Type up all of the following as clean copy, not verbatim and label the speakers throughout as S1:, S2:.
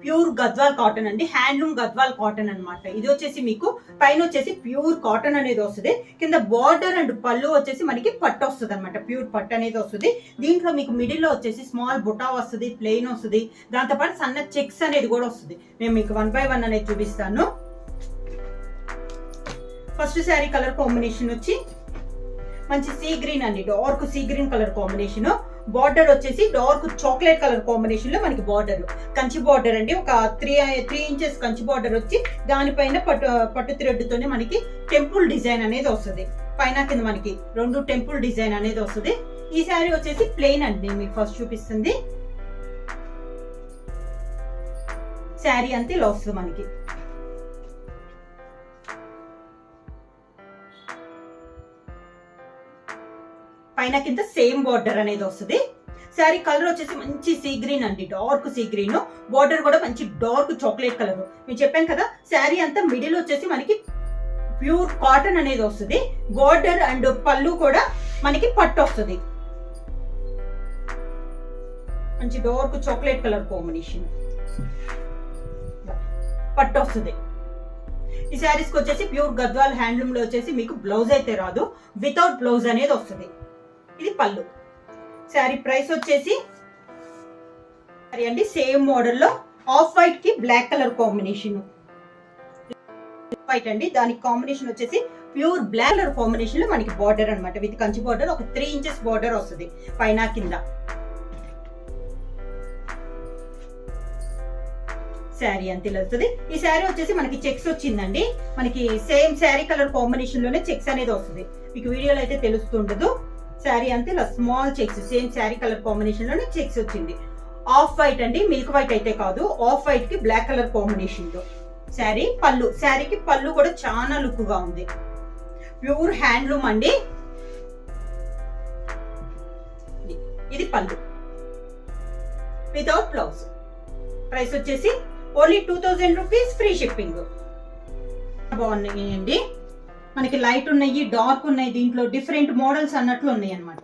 S1: Pure Gadwal cotton అండి, handloom Gadwal cotton అనమాట. ఇది వచ్చేసి మీకు పైన వచ్చేసి ప్యూర్ కాటన్ అనేది వస్తుంది, కింద బార్డర్ అండ్ పళ్ళు వచ్చేసి మనకి పట్టు వస్తుంది అనమాట, ప్యూర్ పట్టు అనేది వస్తుంది. దీంట్లో మీకు మిడిల్ లో వచ్చేసి స్మాల్ బుటా వస్తుంది, ప్లెయిన్ వస్తుంది, దాంతోపాటు సన్న చెక్స్ అనేది కూడా వస్తుంది. నేను మీకు 1 by 1 అనేది చూపిస్తాను. ఫస్ట్ శారీ కలర్ కాంబినేషన్ వచ్చి మంచి సీ గ్రీన్ అండి, dark sea green colour combination. Border వచ్చేసి డార్క్ చాక్లెట్ కలర్ కాంబినేషన్ లో మనకి బార్డర్ కంచి బార్డర్ అండి, ఒక 3 ఇంచెస్ కంచి బార్డర్ వచ్చి దానిపైన పట్టు థ్రెడ్ తోనే మనకి టెంపుల్ డిజైన్ అనేది వస్తుంది. పైన కింద మనకి 2 టెంపుల్ డిజైన్ అనేది వస్తుంది. ఈ శారీ వచ్చేసి ప్లెయిన్ అండి, మీకు ఫస్ట్ చూపిస్తుంది. శారీ అంతే ఇలా వస్తుంది మనకి. పైన కింద సేమ్ బార్డర్ అనేది వస్తుంది. శారీ కలర్ వచ్చేసి మంచి సీ గ్రీన్ అండి, డార్క్ సీ గ్రీన్. బార్డర్ కూడా మంచి డార్క్ చాక్లెట్ కలర్. నేను చెప్పాను కదా, శారీ అంతా మిడిల్ వచ్చేసి మనకి ప్యూర్ కాటన్ అనేది వస్తుంది. బార్డర్ అండ్ పళ్ళు కూడా మనకి పట్టు వస్తుంది, మంచి డార్క్ చాక్లెట్ కలర్ కాంబినేషన్ పట్టు వస్తుంది. ఈ శారీస్కి వచ్చేసి ప్యూర్ గద్వాల్ హ్యాండ్లూమ్ లో వచ్చేసి మీకు బ్లౌజ్ అయితే రాదు, వితౌట్ బ్లౌజ్ అనేది వస్తుంది. ఇది పళ్ళు. శారీ ప్రైస్ వచ్చేసి సరే అండి, సేమ్ మోడల్ లో ఆఫ్ వైట్ కి బ్లాక్ కలర్ కాంబినేషన్. వైట్ అండి, దానికి కాంబినేషన్ వచ్చేసి ప్యూర్ బ్లాక్ కలర్ కాంబినేషన్ లో మనకి బార్డర్ అనమాట, విత్ కంచి బార్డర్, ఒక 3 ఇంచెస్ బార్డర్ వస్తుంది పైన కింద. శారీ అంతే వస్తుంది. ఈ శారీ వచ్చేసి మనకి చెక్స్ వచ్చిందండి, మనకి సేమ్ శారీ కలర్ కాంబినేషన్ లోనే చెక్స్ అనేది వస్తుంది. మీకు వీడియోలో అయితే తెలుస్తుండదు. శారీ అంతే ఇలా small checks, same sari colour combination లోనే చెక్స్ వచ్చింది. ఆఫ్ వైట్ అండి, మిల్క్ వైట్ అయితే కాదు, ఆఫ్ వైట్ కి బ్లాక్ కలర్ కాంబినేషన్ తో శారీ. పళ్ళు, శారీకి పళ్ళు కూడా చాలా లుక్ గా ఉంది. ప్యూర్ హ్యాండ్లూమ్ అండి. ఇది పళ్ళు వితౌట్ బ్లౌజ్. ప్రైస్ వచ్చేసి ఓన్లీ 2000 రూపీస్, ఫ్రీ షిప్పింగ్. బాగున్నాయండి, మనకి లైట్ ఉన్నాయి, డార్క్ ఉన్నాయి, దీంట్లో డిఫరెంట్ మోడల్స్ అన్నట్లు ఉన్నాయి అనమాట.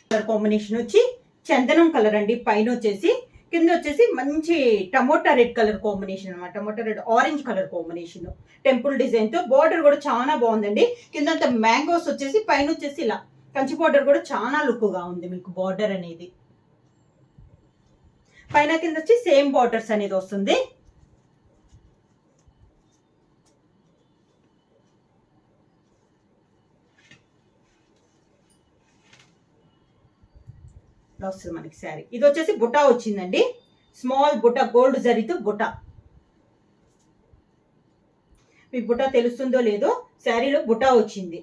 S1: కలర్ కాంబినేషన్ వచ్చి చందనం కలర్ అండి, పైన వచ్చేసి కింద వచ్చేసి మంచి టమోటా రెడ్ కలర్ కాంబినేషన్ అనమాట, tomato red orange colour combination, temple design తో. బార్డర్ కూడా చాలా బాగుందండి, కింద అంతా మ్యాంగోస్ వచ్చేసి, పైన వచ్చేసి ఇలా కంచి బార్డర్ కూడా చాలా లుక్ గా ఉంది మీకు బార్డర్ అనేది. పైన కింద వచ్చి సేమ్ బార్డర్స్ అనేది వస్తుంది. వస్తుంది మనకి శారీ. ఇది వచ్చేసి బుటా వచ్చిందండి, స్మాల్ బుటా, గోల్డ్ జరీతో బుటా. మీకు బుటా తెలుస్తుందో లేదో, శారీలో బుటా వచ్చింది.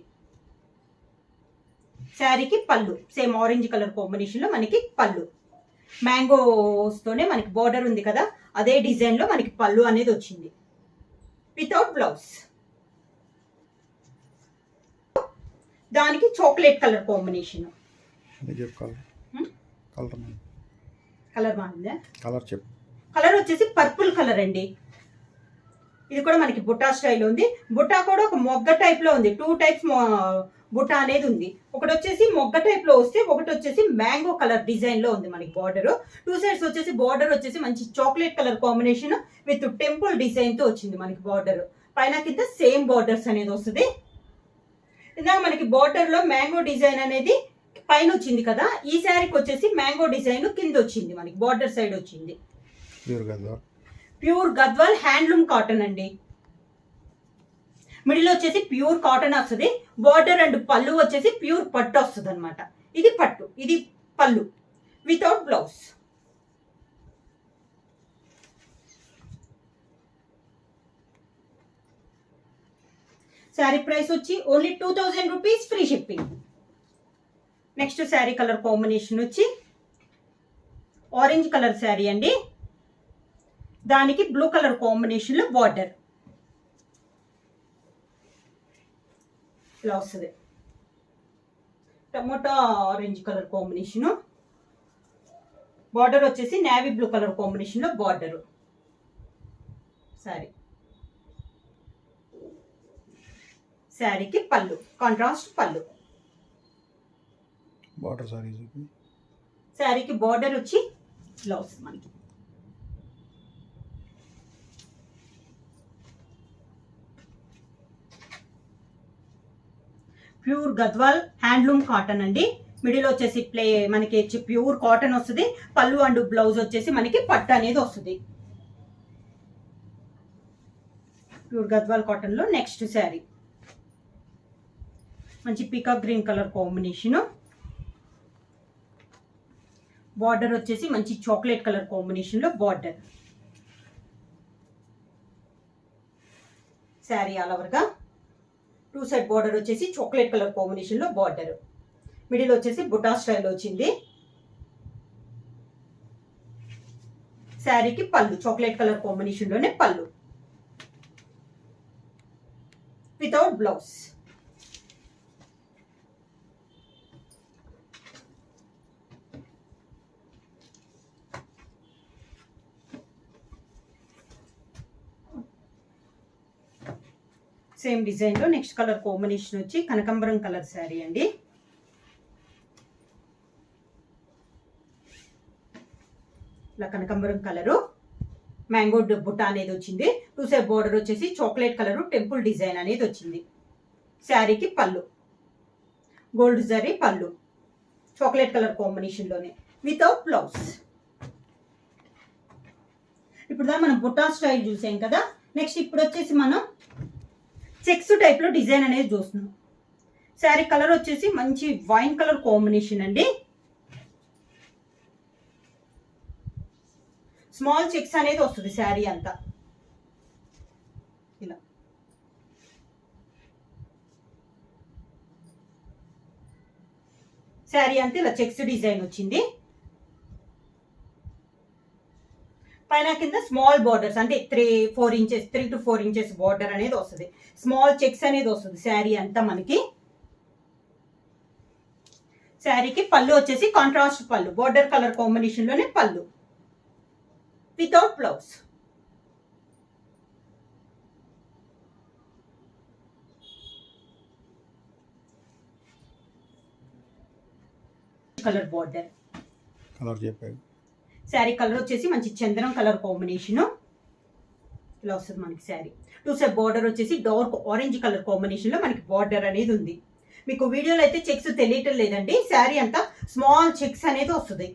S1: శారీకి పళ్ళు సేమ్ ఆరెంజ్ కలర్ కాంబినేషన్ లో మనకి పళ్ళు, మ్యాంగోస్ తోనే మనకి బార్డర్ ఉంది కదా, అదే డిజైన్ లో మనకి పళ్ళు అనేది వచ్చింది, వితౌట్ బ్లౌజ్. దానికి చాక్లెట్ కలర్ కాంబినేషన్. కలర్ బాగుందా? కలర్ వచ్చేసి పర్పుల్ కలర్ అండి. ఇది కూడా మనకి బుట్టా స్టైల్ ఉంది. బుట్టా కూడా ఒక మొగ్గ టైప్ లో ఉంది, 2 టైప్స్ బుట్టా అనేది ఉంది. ఒకటి వచ్చేసి మొగ్గ టైప్ లో వస్తే, ఒకటి వచ్చేసి మ్యాంగో కలర్ డిజైన్ లో ఉంది మనకి బార్డర్. 2 సైడ్స్ వచ్చేసి బార్డర్ వచ్చేసి మంచి chocolate colour combination with temple design తో వచ్చింది మనకి బార్డర్. పైన కింద సేమ్ బార్డర్స్ అనేది వస్తుంది. ఇందాక మనకి బార్డర్ లో మ్యాంగో డిజైన్ అనేది పైన వచ్చింది కదా, ఈ శారీకి వచ్చేసి మ్యాంగో డిజైన్ కింద వచ్చింది మనకి, బార్డర్ సైడ్ వచ్చింది. ప్యూర్ గద్వాల్ హ్యాండ్లూమ్ కాటన్ అండి. మిడిల్ వచ్చేసి ప్యూర్ కాటన్ వస్తుంది, బార్డర్ అండ్ పళ్ళు వచ్చేసి ప్యూర్ పట్టు వస్తుంది అనమాట. ఇది పట్టు, ఇది పళ్ళు వితౌట్ బ్లౌజ్. శారీ ప్రైస్ వచ్చి only 2000 rupees, free shipping. Next sari colour combination వచ్చి ఆరెంజ్ కలర్ శారీ అండి, దానికి బ్లూ కలర్ కాంబినేషన్ లో బార్డర్ ఇలా వస్తుంది. Tomato orange colour combination, border వచ్చేసి నేవీ బ్లూ కలర్ కాంబినేషన్ లో బార్డర్. శారీ, శారీకి పళ్ళు, కాంట్రాస్ట్ పళ్ళు.
S2: బార్డర్
S1: శారీకి బార్డర్ వచ్చి బ్లౌజ్ మనకి ప్యూర్ గద్వాల్ హ్యాండ్లూమ్ కాటన్ అండి. మిడిల్ వచ్చేసి మనకి ప్యూర్ కాటన్ వస్తుంది. పళ్ళు అండ్ బ్లౌజ్ వచ్చేసి మనకి పట్టు అనేది వస్తుంది. ప్యూర్ గద్వాల్ కాటన్ లో నెక్స్ట్ శారీ మంచి peacock green colour combination. Border వచ్చేసి మంచి చాక్లెట్ కలర్ కాంబినేషన్ లో బార్డర్. శారీ ఆల్ ఓవర్ గా 2 సైడ్ బార్డర్ వచ్చేసి చాక్లెట్ కలర్ కాంబినేషన్ లో బార్డర్. మిడిల్ వచ్చేసి బుటా స్టైల్ వచ్చింది. శారీకి పళ్ళు చాక్లెట్ కలర్ కాంబినేషన్ లోనే పళ్ళు వితౌట్ బ్లౌజ్. సేమ్ డిజైన్ లో నెక్స్ట్ కలర్ కాంబినేషన్ వచ్చి కనకాంబరం కలర్ శారీ అండి. ఇలా కనకాంబరం కలరు మ్యాంగో బుట్ట అనేది వచ్చింది. 2 సైడ్ బోర్డర్ వచ్చేసి చాక్లెట్ కలరు టెంపుల్ డిజైన్ అనేది వచ్చింది. శారీకి పళ్ళు గోల్డ్ జరీ పళ్ళు చాక్లెట్ కలర్ కాంబినేషన్ లోనే వితౌట్ బ్లౌజ్. ఇప్పుడు మనం బుట్టా స్టైల్ చూసాం కదా. నెక్స్ట్ ఇప్పుడు వచ్చేసి మనం చెక్స్ టైప్ లో డిజైన్ అనేది చూస్తున్నాం. శారీ కలర్ వచ్చేసి మంచి వైన్ కలర్ కాంబినేషన్ అండి. స్మాల్ చెక్స్ అనేది వస్తుంది శారీ అంతా. ఇలా శారీ అంతా ఇలా చెక్స్ డిజైన్ వచ్చింది. పైన కింద స్మాల్ బార్డర్స్ అంటే 3 to 4 ఇంచెస్ బార్డర్ అనేది వస్తుంది. స్మాల్ చెక్స్ అనేది వస్తుంది శారీ అంతా మనకి. శారీకి పళ్ళు వచ్చేసి కాంట్రాస్ట్ పళ్ళు బార్డర్ కలర్ కాంబినేషన్ లోనే పళ్ళు without blouse. Colour border
S2: colour చెప్పారు.
S1: శారీ కలర్ వచ్చేసి మంచి చందనం కలర్ కాంబినేషన్ ఇలా వస్తుంది మనకి. శారీ 2 సైడ్ బార్డర్ వచ్చేసి డార్క్ ఆరెంజ్ కలర్ కాంబినేషన్ లో మనకి బార్డర్ అనేది ఉంది. మీకు వీడియోలో అయితే చెక్స్ తెలియటం లేదండి. శారీ అంతా స్మాల్ చెక్స్ అనేది వస్తుంది.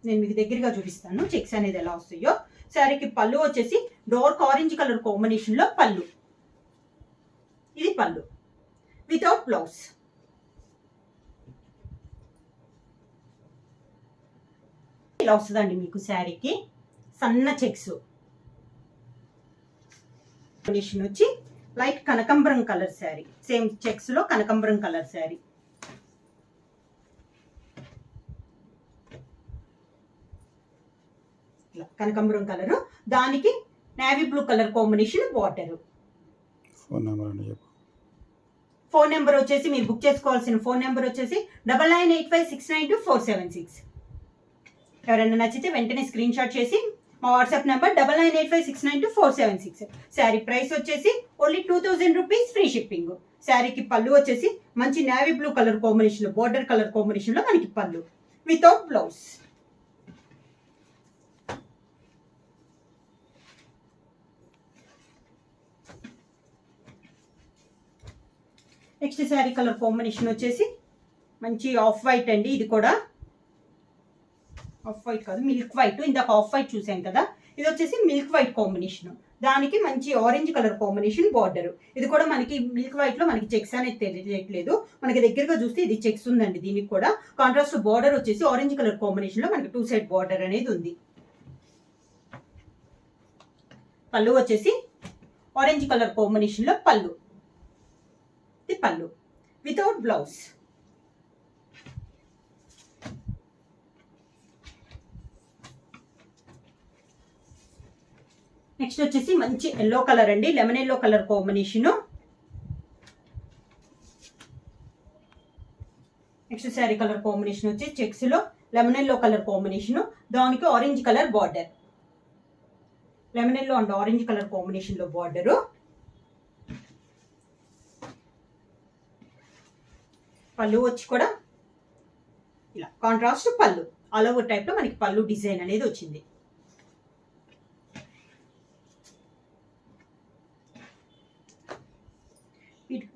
S1: నేను మీకు దగ్గరగా చూపిస్తాను చెక్స్ అనేది ఎలా వస్తాయో. శారీకి పళ్ళు వచ్చేసి డార్క్ ఆరెంజ్ కలర్ కాంబినేషన్ లో పళ్ళు. ఇది పళ్ళు వితౌట్ బ్లౌజ్. ఇలా వస్తుందండి మీకు శారీకి సన్న చెక్స్. కాంబినేషన్ వచ్చి లైట్ కనకాంబరం కలర్ శారీ. సేమ్ చెక్స్ లో కనకాంబరం కలర్ శారీ. కనకాంబరం కలర్ దానికి navy blue colour combination border. Phone number వచ్చేసి మీరు బుక్ చేసుకోవాల్సిన ఫోన్ నెంబర్ వచ్చేసి 9985692476. ఎవరైనా నచ్చితే వెంటనే స్క్రీన్ షాట్ చేసి మా వాట్సాప్ నెంబర్ 9985692476. శారీ ప్రైస్ వచ్చేసి ఓన్లీ 2000 రూపీస్ ఫ్రీ షిప్పింగ్. శారీకి పళ్ళు వచ్చేసి మంచి నేవీ బ్లూ కలర్ కాంబినేషన్ లో బార్డర్ కలర్ కాంబినేషన్ లో మనకి పళ్ళు without blouse. Next sari colour combination వచ్చేసి మంచి ఆఫ్ వైట్ అండి. ఇది కూడా ఆఫ్ వైట్ కాదు మిల్క్ వైట్. ఇందాక ఆఫ్ వైట్ చూసాం కదా. ఇది వచ్చేసి మిల్క్ వైట్ కాంబినేషన్. దానికి మంచి ఆరెంజ్ కలర్ కాంబినేషన్ బార్డర్. ఇది కూడా మనకి మిల్క్ వైట్ లో మనకి చెక్స్ అనేది తెలియట్లేదు. మనకి దగ్గరగా చూస్తే ఇది చెక్స్ ఉందండి. దీనికి కూడా కాంట్రాస్ట్ బార్డర్ వచ్చేసి ఆరెంజ్ కలర్ కాంబినేషన్ లో మనకి 2 సైడ్ బార్డర్ అనేది ఉంది. పళ్ళు వచ్చేసి ఆరెంజ్ కలర్ కాంబినేషన్ లో పళ్ళు. ఇది పళ్ళు వితౌట్ బ్లౌజ్. నెక్స్ట్ వచ్చేసి మంచి ఎల్లో కలర్ అండి. Lemon yellow colour combination. Next sari colour combination వచ్చి చెక్స్ లో లెమన్ ఎల్లో కలర్ కాంబినేషన్. దానికి orange colour border. Lemon yellow and orange colour combination లో బార్డరు. పళ్ళు వచ్చి కూడా ఇలా కాంట్రాస్ట్ పళ్ళు. ఆల్ ఓవర్ టైప్ లో మనకి పళ్ళు డిజైన్ అనేది వచ్చింది.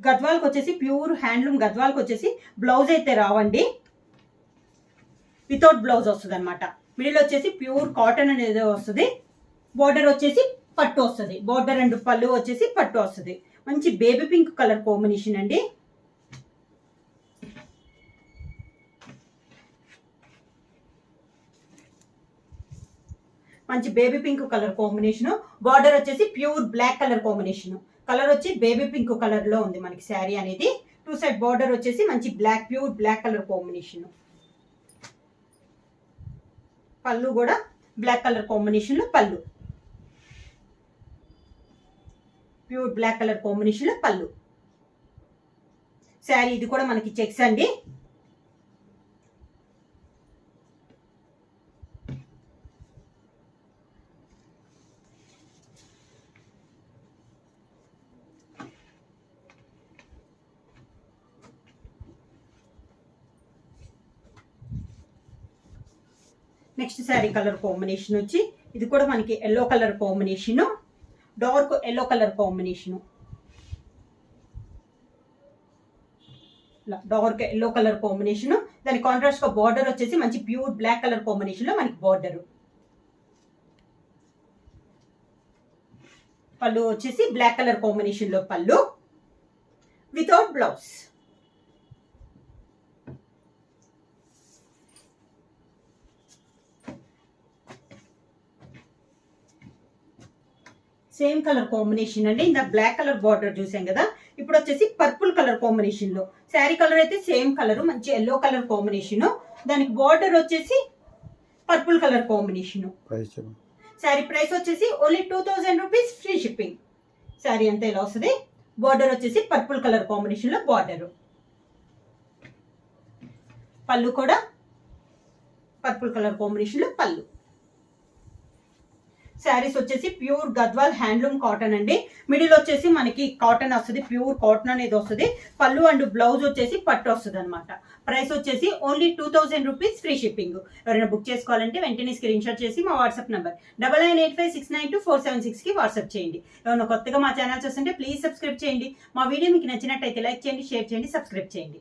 S1: గద్వాల్కి వచ్చేసి ప్యూర్ హ్యాండ్లూమ్ గద్వాల్కి వచ్చేసి బ్లౌజ్ అయితే రావండి, వితౌట్ బ్లౌజ్ వస్తుంది అనమాట. మిడిల్ వచ్చేసి ప్యూర్ కాటన్ అనేది వస్తుంది. బోర్డర్ వచ్చేసి పట్టు వస్తుంది. బోర్డర్ అండ్ పళ్ళు వచ్చేసి పట్టు వస్తుంది. మంచి బేబీ పింక్ కలర్ కాంబినేషన్ అండి. మంచి baby pink colour combination. Border వచ్చేసి pure black colour combination. Colour వచ్చి బేబీ పింక్ కలర్ లో ఉంది మనకి శారీ అనేది. 2 సైడ్ బార్డర్ వచ్చేసి మంచి black pure black colour combination. పళ్ళు కూడా బ్లాక్ కలర్ కాంబినేషన్ లో పళ్ళు, ప్యూర్ బ్లాక్ కలర్ కాంబినేషన్ లో పళ్ళు. శారీ ఇది కూడా మనకి చెక్స్ అండి. నెక్స్ట్ శారీ కలర్ కాంబినేషన్ వచ్చి ఇది కూడా మనకి yellow colour combination, dark yellow colour combination. Dark yellow colour combination. దాని కాంట్రాస్ట్ గా బార్డర్ వచ్చేసి మంచి ప్యూర్ బ్లాక్ కలర్ కాంబినేషన్ లో మనకి బార్డర్. పళ్ళు వచ్చేసి బ్లాక్ కలర్ కాంబినేషన్ లో పళ్ళు, without blouse. Same colour combination అండి. ఇంత బ్లాక్ కలర్ బార్డర్ చూసాం కదా, ఇప్పుడు వచ్చేసి పర్పుల్ కలర్ కాంబినేషన్ లో. శారీ కలర్ అయితే సేమ్ కలర్, మంచి ఎల్లో కలర్ కాంబినేషన్. దానికి బార్డర్ వచ్చేసి purple colour combination. Sari price వచ్చేసి only 2000 rupees, free shipping. Sari అంతా ఇలా వస్తుంది. బార్డర్ వచ్చేసి పర్పుల్ కలర్ కాంబినేషన్ లో బార్డర్. పళ్ళు కూడా పర్పుల్ కలర్ కాంబినేషన్ లో పళ్ళు. శారీస్ వచ్చేసి ప్యూర్ గద్వాల్ హ్యాండ్లూమ్ కాటన్ అండి. మిడిల్ వచ్చేసి మనకి కాటన్ వస్తుంది, ప్యూర్ కాటన్ అనేది వస్తుంది. పళ్ళు అండ్ బ్లౌజ్ వచ్చేసి పట్టు వస్తుంది అనమాట. ప్రైస్ వచ్చేసి ఓన్లీ 2000 రూపీస్, ఫ్రీ షిప్పింగ్. ఎవరైనా బుక్ చేసుకోవాలంటే వెంటనే స్క్రీన్ షాట్ చేసి మా వాట్సాప్ నెంబర్ 9985692476 కి వాట్సాప్ చేయండి. ఎవరైనా కొత్తగా మా ఛానల్ చూస్తుంటే ప్లీజ్ సబ్స్క్రైబ్ చేయండి. మా వీడియో మీకు నచ్చినట్టయితే లైక్ చేయండి, షేర్ చేయండి, సబ్స్క్రైబ్ చేయండి.